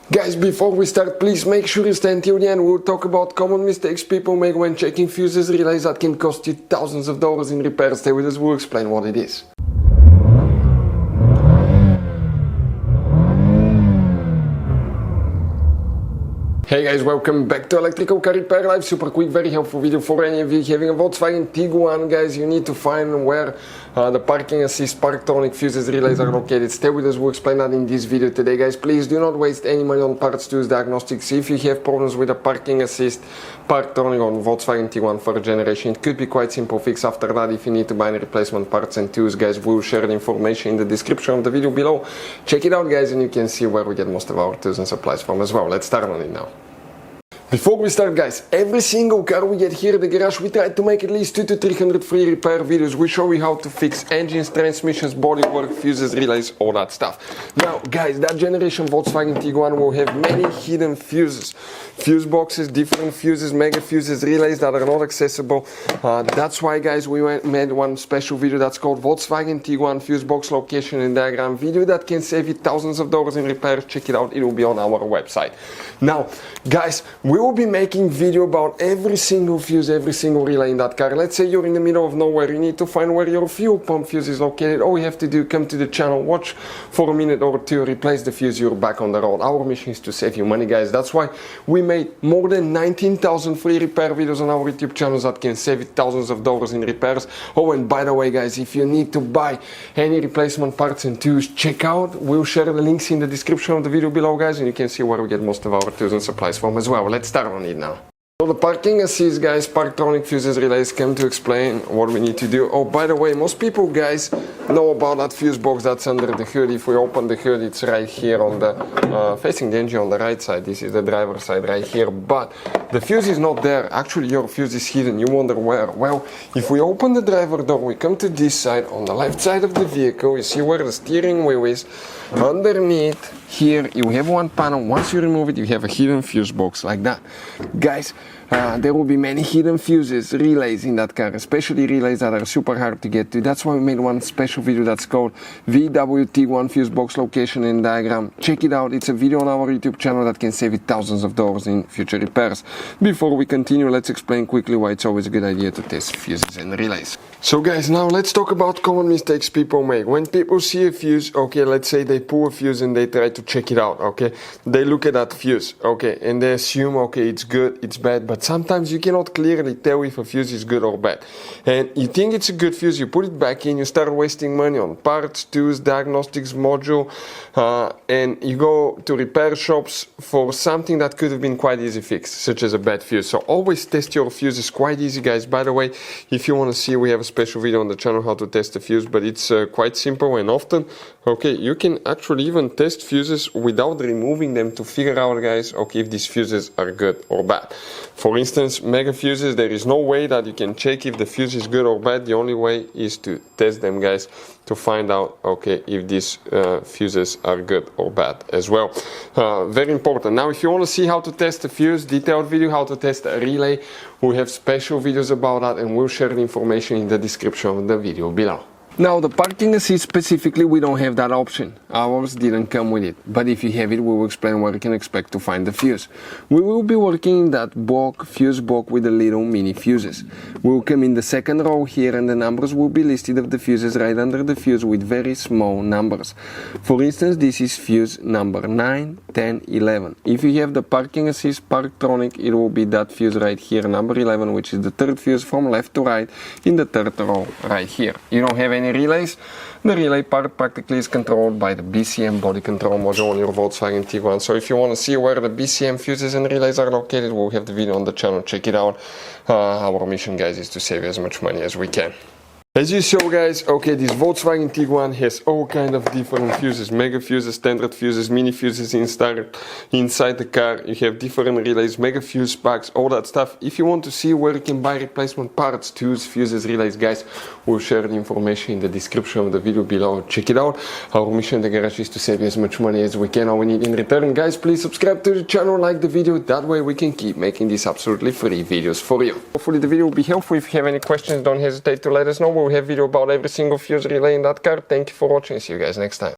Guys, before we start, please make sure you stay until the end. We'll talk about common mistakes people make when checking fuses, relays that can cost you thousands of dollars in repairs. Stay with us, we'll explain what it is. Hey guys, welcome back to Electrical Car Repair Live. Super quick, very helpful video for any of you having a Volkswagen Tiguan. Guys, you need to find where the parking assist, Parktronic fuses, relays are located. Stay with us, we'll explain that in this video today. Guys, please do not waste any money on parts, tools, diagnostics. If you have problems with the parking assist, Parktronic on Volkswagen Tiguan first generation, it could be quite simple fix. After that, if you need to buy any replacement parts and tools, guys, we'll share the information in the description of the video below. Check it out, guys, and you can see where we get most of our tools and supplies from as well. Let's start on it now. Before we start, guys, every single car we get here at the garage, we try to make at least 200 to 300 free repair videos. We show you how to fix engines, transmissions, bodywork, fuses, relays, all that stuff. Now, guys, that generation Volkswagen Tiguan will have many hidden fuses. Fuse boxes, different fuses, mega fuses, relays that are not accessible. That's why, guys, we made one special video that's called Volkswagen Tiguan Fuse Box Location and Diagram video that can save you thousands of dollars in repairs. Check it out, it will be on our website. Now, guys, we will be making video about every single fuse, every single relay in that car. Let's say you're in the middle of nowhere, you need to find where your fuel pump fuse is located. All you have to do, come to the channel, watch for a minute or two, replace the fuse, you're back on the road. Our mission is to save you money, guys. That's why we made more than 19,000 free repair videos on our YouTube channels that can save you thousands of dollars in repairs. Oh, and by the way, guys, if you need to buy any replacement parts and tools, check out, we'll share the links in the description of the video below, guys, and you can see where we get most of our tools and supplies from as well. Let's start on it now. So the parking assist, guys, Parktronic fuses relays come to explain what we need to do. Oh, by the way, most people, guys, know about that fuse box that's under the hood. If we open the hood, it's right here on the facing the engine on the right side. This is the driver's side right here, but the fuse is not there. Actually, your fuse is hidden. You wonder where. Well, if we open the driver door, we come to this side. On the left side of the vehicle, you see where the steering wheel is. Underneath here, you have one panel. Once you remove it, you have a hidden fuse box like that. Guys, there will be many hidden fuses, relays in that car, especially relays that are super hard to get to. That's why we made one special video that's called VW Tiguan Fuse Box Location and Diagram. Check it out, it's a video on our YouTube channel that can save you thousands of dollars in future repairs. Before we continue, let's explain quickly why it's always a good idea to test fuses and relays. So guys, now let's talk about common mistakes people make. When people see a fuse, okay, let's say they pull a fuse and they try to check it out, okay? They look at that fuse, okay, and they assume, okay, it's good, it's bad, but sometimes you cannot clearly tell if a fuse is good or bad. And you think it's a good fuse, you put it back in, you start wasting money on parts, tools, diagnostics, module, and you go to repair shops for something that could have been quite easy fix, such as a bad fuse. So always test your fuses, quite easy, guys. By the way, if you want to see, we have a special video on the channel how to test a fuse, but it's quite simple and often, okay, you can actually even test fuses without removing them to figure out, guys, okay, if these fuses are good or bad. For instance, mega fuses, there is no way that you can check if the fuse is good or bad. The only way is to test them, guys, to find out, okay, if these fuses are good or bad as well. Very important. Now, if you want to see how to test a fuse, detailed video how to test a relay, we have special videos about that, and we'll share the information in the description of the video below. Now, the parking assist specifically, we don't have that option. Ours didn't come with it. But if you have it, we will explain what you can expect to find the fuse. We will be working in that fuse box with the little mini fuses. We will come in the second row here, and the numbers will be listed of the fuses right under the fuse with very small numbers. For instance, this is fuse number 9, 10, 11. If you have the parking assist Parktronic, it will be that fuse right here, number 11, which is the third fuse from left to right in the third row right here. You don't have any relays. The relay part practically is controlled by the BCM body control module on your Volkswagen Tiguan. So if you want to see where the BCM fuses and relays are located, we'll have the video on the channel. Check it out. Our mission, guys, is to save as much money as we can. As you saw, guys, okay, this Volkswagen Tiguan has all kind of different fuses, mega fuses, standard fuses, mini fuses inside the car. You have different relays, mega fuse packs, all that stuff. If you want to see where you can buy replacement parts, tools, fuses, relays, guys, we'll share the information in the description of the video below. Check it out. Our mission in the garage is to save you as much money as we can. All we need in return, guys, please subscribe to the channel, like the video. That way we can keep making these absolutely free videos for you. Hopefully the video will be helpful. If you have any questions, don't hesitate to let us know. We'll have video about every single fuse relay in that car. Thank you for watching. See you guys next time.